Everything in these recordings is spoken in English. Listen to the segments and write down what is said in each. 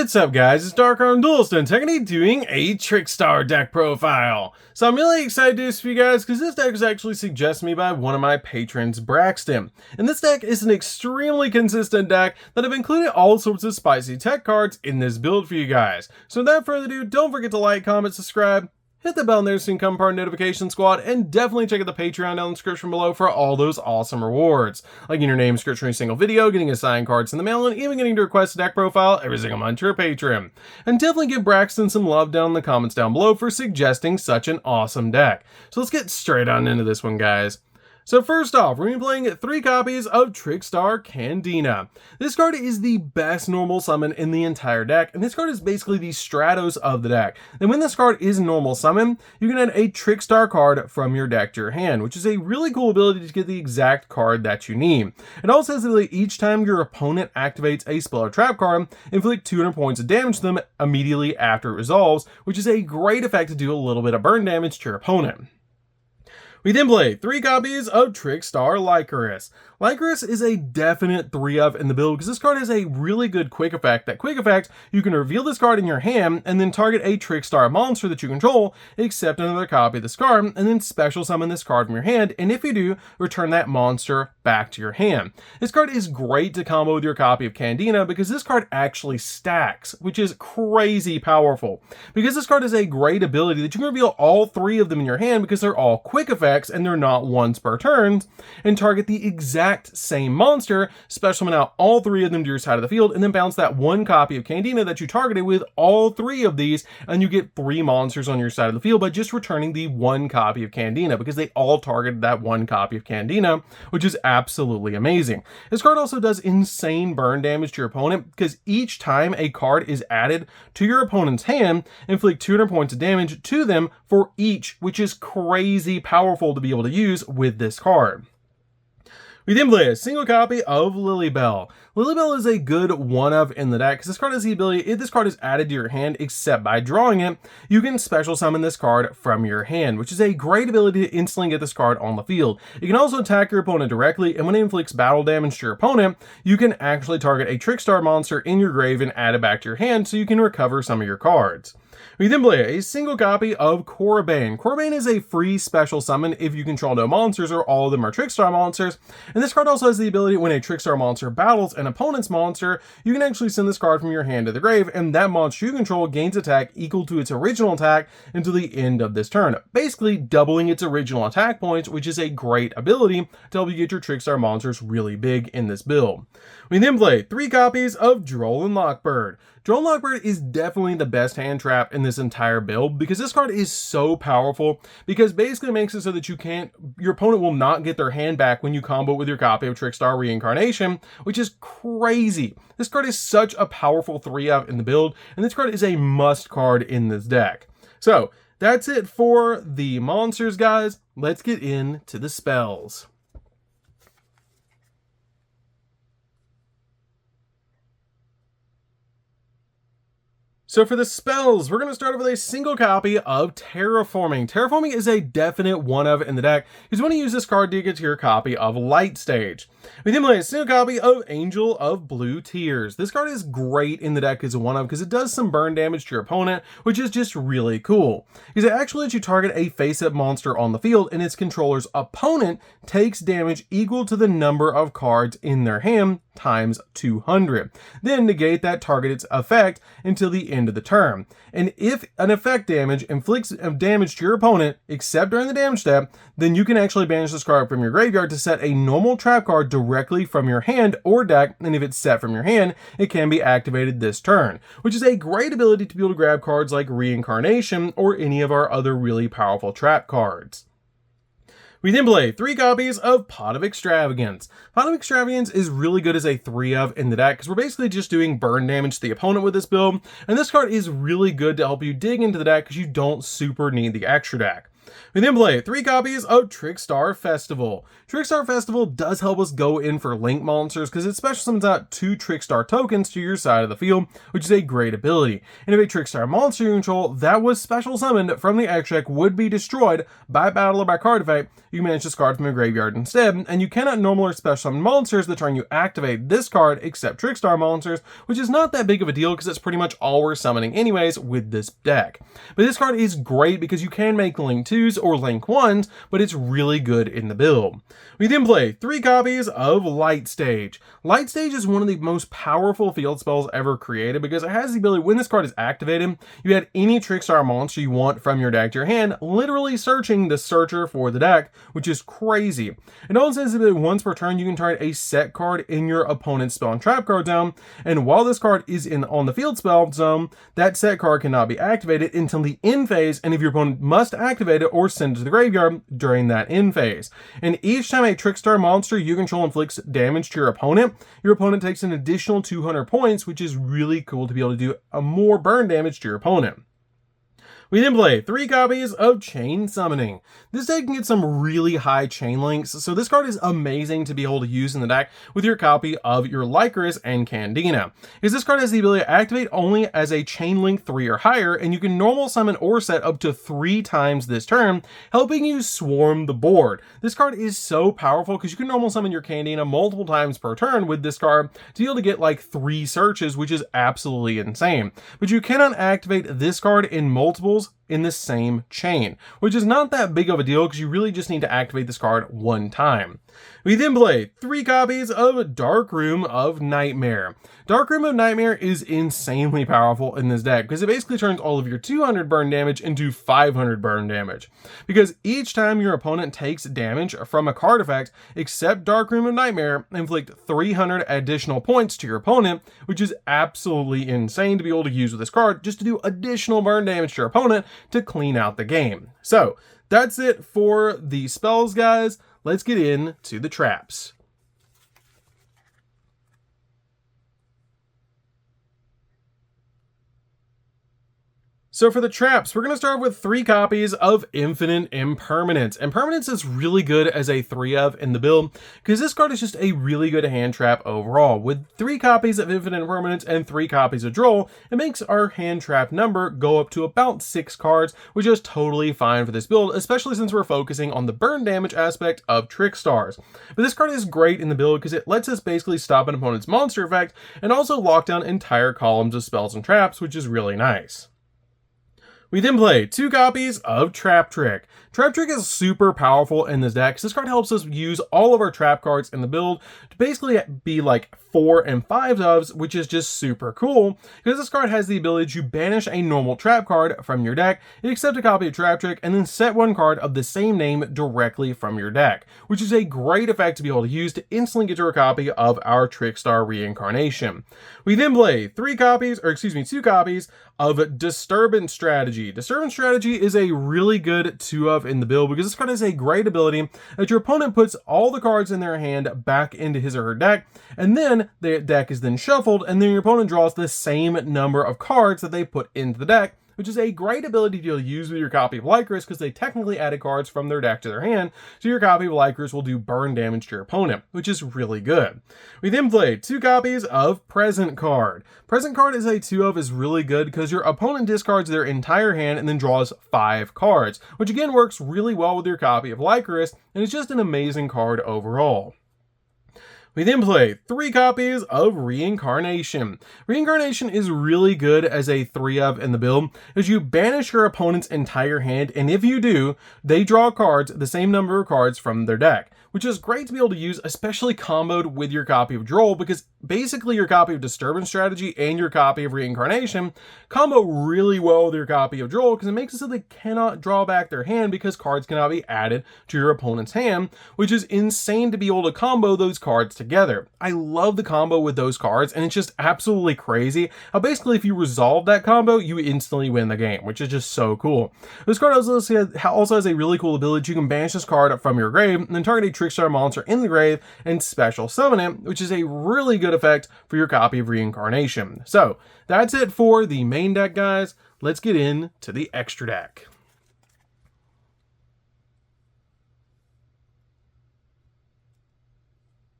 What's up guys, it's DarkArmedDuelist and today doing a Trickstar deck profile. So I'm really excited to do this for you guys because this deck was actually suggested to me by one of my patrons, Braxton. And this deck is an extremely consistent deck that I've included all sorts of spicy tech cards in this build for you guys. So without further ado, don't forget to like, comment, subscribe, hit the bell in there so you can become part of the notification squad, and definitely check out the Patreon down in the description below for all those awesome rewards. Like getting your name description in every single video, getting assigned cards in the mail, and even getting to request a deck profile every single month to your Patreon. And definitely give Braxton some love down in the comments down below for suggesting such an awesome deck. So let's get straight on into this one, guys. So first off, we're going to be playing 3 copies of Trickstar Candina. This card is the best normal summon in the entire deck, and this card is basically the Stratos of the deck. And when this card is normal summon, you can add a Trickstar card from your deck to your hand, which is a really cool ability to get the exact card that you need. It also says that each time your opponent activates a spell or trap card, inflict 200 points of damage to them immediately after it resolves, which is a great effect to do a little bit of burn damage to your opponent. We then play 3 copies of Trickstar Lycoris. Lycoris is a definite 3-up in the build because this card has a really good quick effect. That quick effect, you can reveal this card in your hand and then target a Trickstar monster that you control, accept another copy of this card, and then special summon this card from your hand, and if you do, return that monster back to your hand. This card is great to combo with your copy of Candina because this card actually stacks, which is crazy powerful. Because this card has a great ability that you can reveal all 3 of them in your hand because they're all quick effects and they're not once per turn, and target the exact same monster, special summon out all 3 of them to your side of the field, and then bounce that 1 copy of Candina that you targeted with all 3 of these, and you get 3 monsters on your side of the field by just returning the 1 copy of Candina because they all targeted that 1 copy of Candina, which is absolutely amazing. This card also does insane burn damage to your opponent because each time a card is added to your opponent's hand, inflict 200 points of damage to them for each, which is crazy powerful to be able to use with this card. We then play a single copy of Lilybell. Lilybell is a good 1-of in the deck because this card has the ability, if this card is added to your hand except by drawing it, you can special summon this card from your hand, which is a great ability to instantly get this card on the field. You can also attack your opponent directly, and when it inflicts battle damage to your opponent, you can actually target a Trickstar monster in your grave and add it back to your hand so you can recover some of your cards. We then play a single copy of Korribane. Korribane is a free special summon if you control no monsters or all of them are Trickstar monsters. And this card also has the ability when a Trickstar monster battles an opponent's monster, you can actually send this card from your hand to the grave, and that monster you control gains attack equal to its original attack until the end of this turn, basically doubling its original attack points, which is a great ability to help you get your Trickstar monsters really big in this build. We then play 3 copies of Droll and Lockbird. Droll and Lockbird is definitely the best hand trap in this entire build because this card is so powerful because basically it makes it so that your opponent will not get their hand back when you combo with your copy of Trickstar Reincarnation, which is crazy. This card is such a powerful 3-up in the build, and this card is a must card in this deck. So that's it for the monsters, guys. Let's get into the spells. So for the spells, we're going to start off with a single copy of Terraforming. Terraforming is a definite 1-of in the deck because you want to use this card to get to your copy of Light Stage. We then play a single copy of Angel of Blue Tears. This card is great in the deck as a 1-of because it does some burn damage to your opponent, which is just really cool. Because it actually lets you target a face-up monster on the field and its controller's opponent takes damage equal to the number of cards in their hand times 200. Then negate that target's effect until the end of the turn. And if an effect damage inflicts damage to your opponent, except during the damage step, then you can actually banish this card from your graveyard to set a normal trap card directly from your hand or deck, and if it's set from your hand, it can be activated this turn, which is a great ability to be able to grab cards like Reincarnation or any of our other really powerful trap cards. We then play 3 copies of Pot of Extravagance. Pot of Extravagance is really good as a 3-of in the deck because we're basically just doing burn damage to the opponent with this build, and this card is really good to help you dig into the deck because you don't super need the extra deck. We then play 3 copies of Trickstar Festival. Trickstar Festival does help us go in for link monsters because it special summons out 2 Trickstar tokens to your side of the field, which is a great ability. And if a Trickstar monster you control that was special summoned from the extra deck would be destroyed by battle or by card effect, you can manage this card from your graveyard instead, and you cannot normal or special summon monsters the turn you activate this card except Trickstar monsters, which is not that big of a deal because that's pretty much all we're summoning anyways with this deck. But this card is great because you can make link 2s or link 1s, but it's really good in the build. We then play 3 copies of Light Stage. Light Stage is one of the most powerful field spells ever created because it has the ability, when this card is activated, you add any Trickstar monster you want from your deck to your hand, literally searching the searcher for the deck, which is crazy. It also has the ability once per turn you can target a set card in your opponent's spell and trap card zone, and while this card is on the field spell zone, that set card cannot be activated until the end phase, and if your opponent must activate it or send it to the graveyard during that end phase. And each time a Trickstar monster you control inflicts damage to your opponent takes an additional 200 points, which is really cool to be able to do a more burn damage to your opponent. We then play 3 copies of Chain Summoning. This deck can get some really high chain links, so this card is amazing to be able to use in the deck with your copy of your Lycris and Candina. Because this card has the ability to activate only as a chain link 3 or higher, and you can normal summon or set up to 3 times this turn, helping you swarm the board. This card is so powerful because you can normal summon your Candina multiple times per turn with this card to be able to get like 3 searches, which is absolutely insane. But you cannot activate this card in multiples in the same chain, which is not that big of a deal because you really just need to activate this card 1 time. We then play 3 copies of Dark Room of Nightmare. Dark Room of Nightmare is insanely powerful in this deck because it basically turns all of your 200 burn damage into 500 burn damage. Because each time your opponent takes damage from a card effect, except Dark Room of Nightmare, inflict 300 additional points to your opponent, which is absolutely insane to be able to use with this card just to do additional burn damage to your opponent to clean out the game. So that's it for the spells, guys. Let's get into the traps. So for the traps, we're going to start with 3 copies of Infinite Impermanence. Impermanence is really good as a 3-of in the build because this card is just a really good hand trap overall. With 3 copies of Infinite Impermanence and 3 copies of Droll, it makes our hand trap number go up to about 6 cards, which is totally fine for this build, especially since we're focusing on the burn damage aspect of Trickstars. But this card is great in the build because it lets us basically stop an opponent's monster effect and also lock down entire columns of spells and traps, which is really nice. We then play 2 copies of Trap Trick. Trap Trick is super powerful in this deck. This card helps us use all of our trap cards in the build to basically be like 4 and 5-ofs, which is just super cool because this card has the ability to banish a normal trap card from your deck, accept a copy of Trap Trick, and then set 1 card of the same name directly from your deck, which is a great effect to be able to use to instantly get your copy of our Trickstar Reincarnation. We then play 2 copies of Disturbance Strategy. Disturbance Strategy is a really good 2-of in the build because this card has a great ability that your opponent puts all the cards in their hand back into his or her deck, and then the deck is then shuffled, and then your opponent draws the same number of cards that they put into the deck, which is a great ability to use with your copy of Lycris because they technically added cards from their deck to their hand, so your copy of Lycris will do burn damage to your opponent, which is really good. We then play 2 copies of Present Card. Present Card is a 2-of is really good because your opponent discards their entire hand and then draws 5 cards, which again works really well with your copy of Lycris, and it's just an amazing card overall. We then play 3 copies of Reincarnation. Reincarnation is really good as a 3-of in the build, as you banish your opponent's entire hand, and if you do, they draw cards, the same number of cards from their deck, which is great to be able to use, especially comboed with your copy of Droll, because basically your copy of Disturbance Strategy and your copy of Reincarnation combo really well with your copy of Droll, because it makes it so they cannot draw back their hand because cards cannot be added to your opponent's hand, which is insane to be able to combo those cards together. I love the combo with those cards, and it's just absolutely crazy how basically if you resolve that combo, you instantly win the game, which is just so cool. This card also has a really cool ability. You can banish this card from your grave and then target a Trickstar monster in the grave and special summon it, which is a really good effect for your copy of Reincarnation. So that's it for the main deck, guys. Let's get into the extra deck.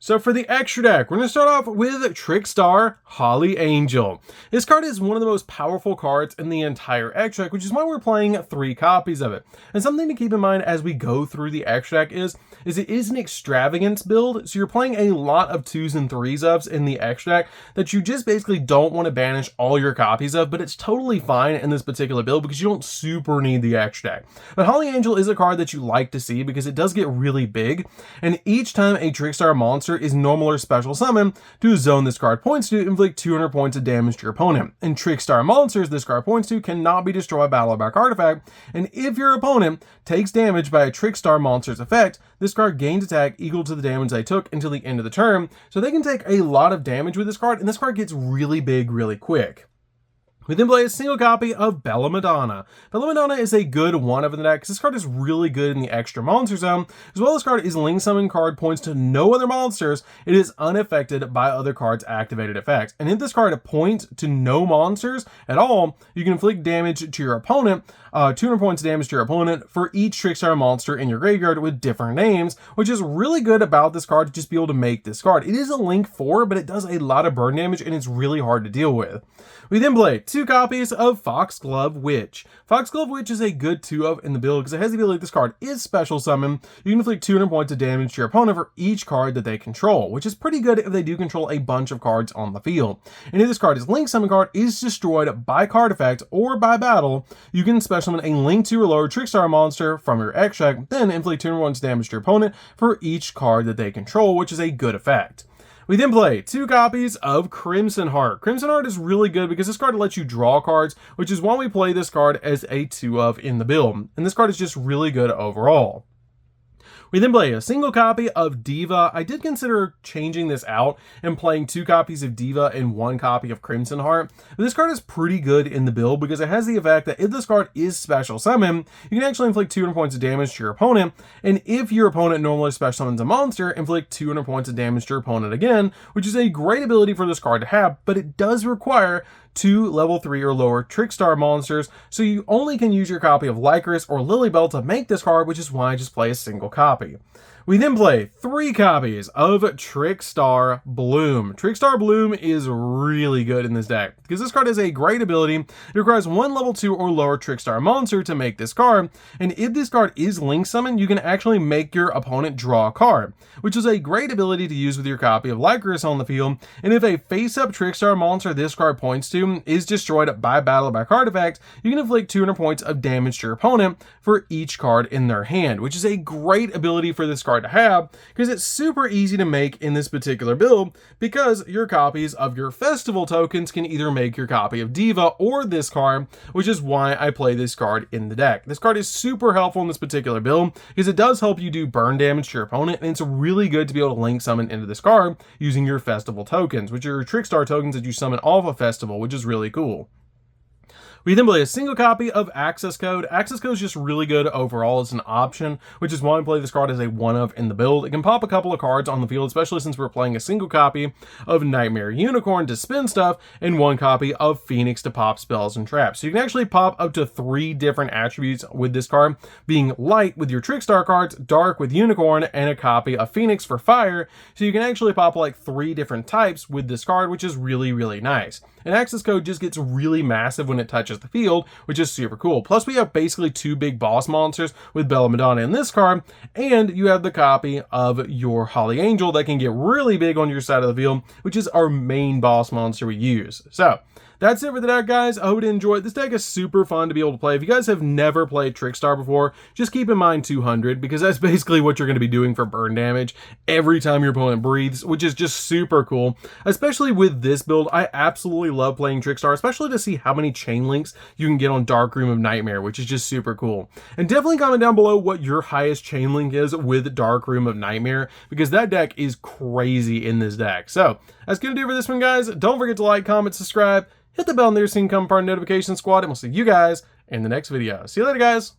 So for the extra deck, we're going to start off with Trickstar Holy Angel. This card is one of the most powerful cards in the entire extra deck, which is why we're playing 3 copies of it. And something to keep in mind as we go through the extra deck is it is an extravagance build, so you're playing a lot of 2s and 3s ofs in the extra deck that you just basically don't want to banish all your copies of, but it's totally fine in this particular build because you don't super need the extra deck. But Holy Angel is a card that you like to see because it does get really big, and each time a Trickstar monster is normal or special summon to a zone this card points to, inflict 200 points of damage to your opponent. And Trickstar monsters this card points to cannot be destroyed by a battleback artifact, and if your opponent takes damage by a Trickstar monster's effect, this card gains attack equal to the damage they took until the end of the turn, so they can take a lot of damage with this card, and this card gets really big really quick. We then play a single copy of Bella Madonna. Bella Madonna is a good one-of in the deck because this card is really good in the extra monster zone. As well, this card is link summon card points to no other monsters. It is unaffected by other cards' activated effects. And if this card points to no monsters at all, you can inflict damage to your opponent, 200 points of damage to your opponent for each Trickstar monster in your graveyard with different names, which is really good about this card to just be able to make this card. It is a link 4, but it does a lot of burn damage and it's really hard to deal with. We then play 2 copies of Foxglove Witch. Foxglove Witch is a good 2-of in the build because it has the ability this card is special summon. You can inflict 200 points of damage to your opponent for each card that they control, which is pretty good if they do control a bunch of cards on the field. And if this card is link summon card is destroyed by card effect or by battle, you can special summon a link 2 or lower Trickstar monster from your extra deck, then inflict 200 points of damage to your opponent for each card that they control, which is a good effect. We then play 2 copies of Crimson Heart. Crimson Heart is really good because this card lets you draw cards, which is why we play this card as a 2-of in the build. And this card is just really good overall. We then play a single copy of Diva. I did consider changing this out and playing 2 copies of Diva and 1 copy of Crimson Heart. But this card is pretty good in the build because it has the effect that if this card is special summon, you can actually inflict 200 points of damage to your opponent. And if your opponent normally special summons a monster, inflict 200 points of damage to your opponent again, which is a great ability for this card to have, but it does require 2 level 3 or lower Trickstar monsters, so you only can use your copy of Lycris or Lilybell to make this card, which is why I just play a single copy. We then play 3 copies of Trickstar Bloom. Trickstar Bloom is really good in this deck because this card has a great ability. It requires 1 level 2 or lower Trickstar monster to make this card, and if this card is link summoned, you can actually make your opponent draw a card, which is a great ability to use with your copy of Lycris on the field. And if a face-up Trickstar monster this card points to is destroyed by battleback artifact, you can inflict 200 points of damage to your opponent for each card in their hand, which is a great ability for this card to have because it's super easy to make in this particular build because your copies of your festival tokens can either make your copy of Diva or this card, which is why I play this card in the deck. This card is super helpful in this particular build because it does help you do burn damage to your opponent, and it's really good to be able to link summon into this card using your festival tokens, which are your Trickstar tokens that you summon off a festival, which is really cool. We then play a single copy of Access Code. Access Code is just really good overall as an option, which is why I play this card as a 1-of in the build. It can pop a couple of cards on the field, especially since we're playing a single copy of Nightmare Unicorn to spin stuff and 1 copy of Phoenix to pop spells and traps. So you can actually pop up to 3 different attributes with this card, being light with your Trickstar cards, dark with Unicorn, and a copy of Phoenix for fire. So you can actually pop like 3 different types with this card, which is really, really nice. And Access Code just gets really massive when it touches the field, which is super cool. Plus, we have basically 2 big boss monsters with Bella Madonna in this card, and you have the copy of your Holy Angel that can get really big on your side of the field, which is our main boss monster we use. So that's it for the deck, guys. I hope you enjoyed. This deck is super fun to be able to play. If you guys have never played Trickstar before, just keep in mind 200, because that's basically what you're going to be doing for burn damage every time your opponent breathes, which is just super cool. Especially with this build, I absolutely love playing Trickstar, especially to see how many chain links you can get on Dark Room of Nightmare, which is just super cool. And definitely comment down below what your highest chain link is with Dark Room of Nightmare, because that deck is crazy in this deck. So that's going to do it for this one, guys. Don't forget to like, comment, subscribe, hit the bell on there so you can become part of the notification squad, and we'll see you guys in the next video. See you later, guys.